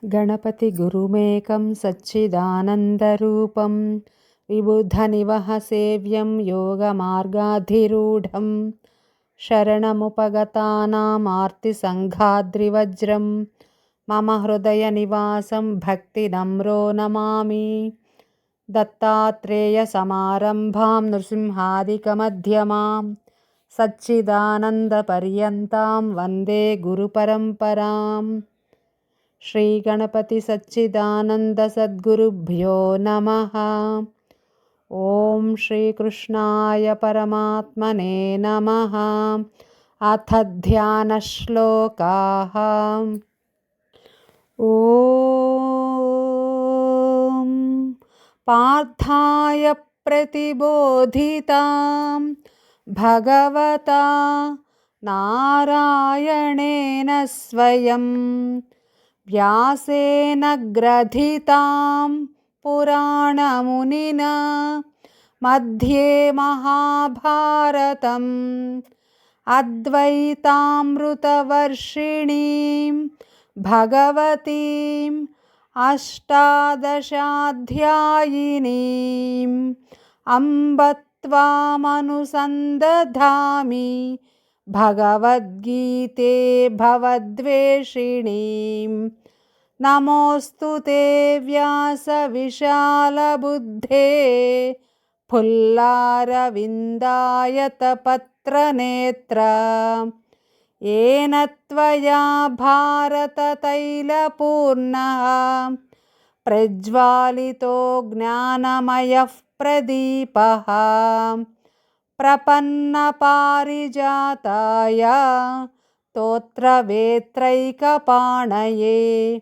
गणपतिगुरुमेकं सच्चिदानन्दरूपं विबुधनिवहसेव्यं योगमार्गाधिरूढं शरणमुपगतानामार्तिसङ्घाद्रिवज्रं मम हृदयनिवासं भक्तिनम्रो नमामि। दत्तात्रेयसमारम्भां नृसिंहादिकमध्यमां सच्चिदानन्दपर्यन्तां वन्दे गुरुपरम्पराम्। श्रीगणपति सच्चिदानंद सद्गुरुभ्यो नमः। ओम श्रीकृष्णाय परमात्मने नमः। अथ ध्यानश्लोकाः। ओम पार्थाय प्रतिबोधितां भगवता नारायणेन स्वयं व्यासेन ग्रथितां पुराणमुनिना मध्ये महाभारतम् अद्वैतामृतवर्षिणीं भगवतीम् अष्टादशाध्यायिनीम् अम्ब त्वामनुसन्दधामि भगवद्गीते भवद्वेषिणीं। नमोऽस्तु ते व्यासविशालबुद्धे फुल्लारविन्दायतपत्रनेत्र येन त्वया भारततैलपूर्णः प्रज्वालितो ज्ञानमयः प्रदीपः। प्रपन्नपारिजाताय स्तोत्रवेत्रैकपाणये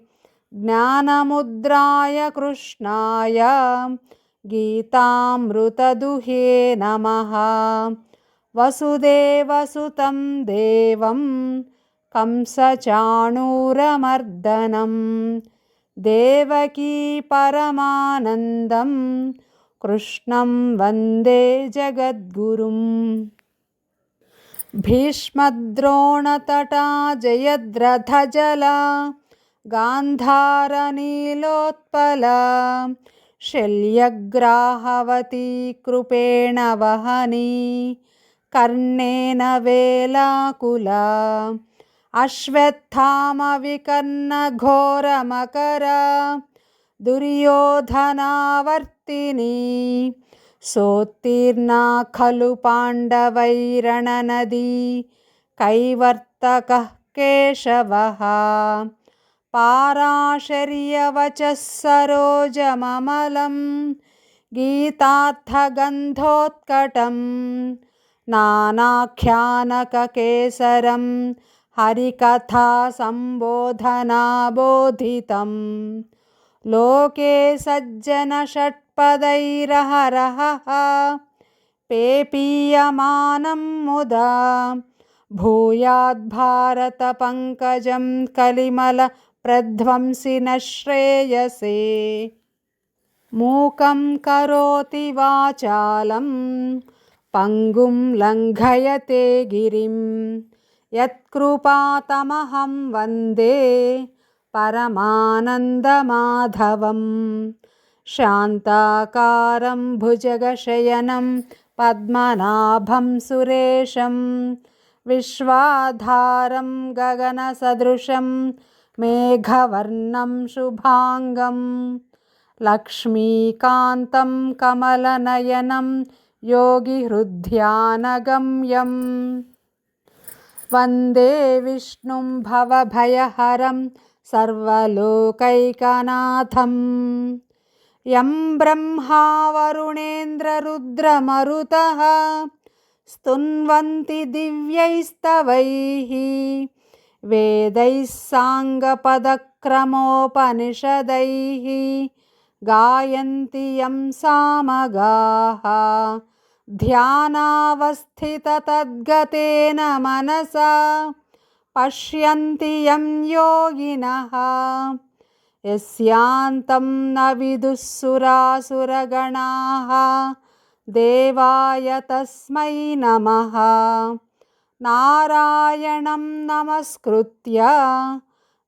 ज्ञानमुद्राय कृष्णाय गीतामृतदुहे नमः। वसुदेवसुतं देवं कंसचाणूरमर्दनं देवकी परमानन्दं कृष्णं वन्दे जगद्गुरुम्। भीष्मद्रोणतटा जयद्रथजला गान्धारनीलोत्पला शल्यग्राहवती कृपेण वहनी कर्णेन वेलाकुला अश्वत्थामविकर्णघोरमकरा दुर्योधनावर्तिनी सोत्तीर्णा खलु पाण्डवैरणनदी कैवर्तकः केशवः पाराशर्यवचः सरोजममलं गीतार्थगन्धोत्कटं नानाख्यानककेसरं हरिकथा सम्बोधनाबोधितं लोके सज्जनषट्पदैरहरः पेपीयमानं मुदा भूयाद्भारतपङ्कजं कलिमलप्रध्वंसिनः श्रेयसे। मूकं करोति वाचालं पङ्गुं लङ्घयते गिरिं यत्कृपातमहं वन्दे परमानन्दमाधवं। शान्ताकारं भुजगशयनं पद्मनाभं सुरेशं विश्वाधारं गगनसदृशं मेघवर्णं शुभाङ्गं लक्ष्मीकान्तं कमलनयनं योगिहृद्ध्यानगम्यं वन्दे विष्णुं भवभयहरं सर्वलोकैकनाथं। यं ब्रह्मा वरुणेन्द्ररुद्रमरुतः स्तुन्वन्ति दिव्यैस्तवैः वेदैः साङ्गपदक्रमोपनिषदैः गायन्ति यं सामगाः ध्यानावस्थिततद्गतेन मनसा पश्यन्ति यं योगिनः यस्यान्तं न विदुः सुरासुरगणाः देवाय तस्मै नमः। नारायणं नमस्कृत्य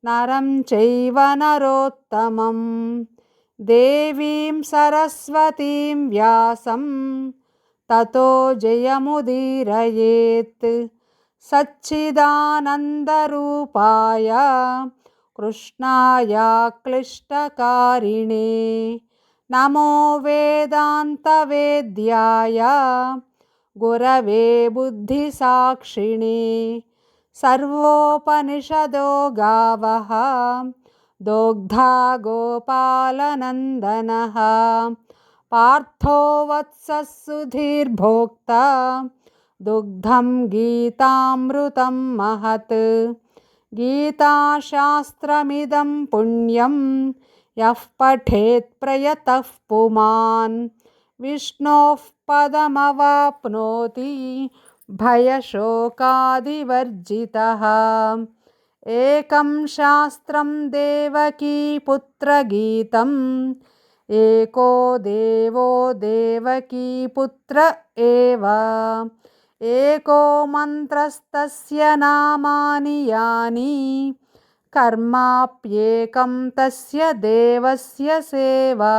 नरं चैव नरोत्तमं देवीं सरस्वतीं व्यासं ततो जयमुदीरयेत् सच्चिदानन्दरूपाय कृष्णाय क्लिष्टकारिणे नमो वेदान्तवेद्याय गुरवे बुद्धिसाक्षिणे सर्वोपनिषदो गावः दोग्धा गोपालनन्दनः पार्थो वत्सः सुधीर्भोक्ता दुग्धं गीतामृतं महत् गीताशास्त्रमिदं पुण्यं यः पठेत् प्रयतः पुमान् विष्णोः पदमवाप्नोति भयशोकादिवर्जितः एकं शास्त्रं देवकीपुत्रगीतम् एको देवो देवकीपुत्र एव एको मन्त्रस्तस्य नामानि यानि कर्माप्येकं तस्य देवस्य सेवा।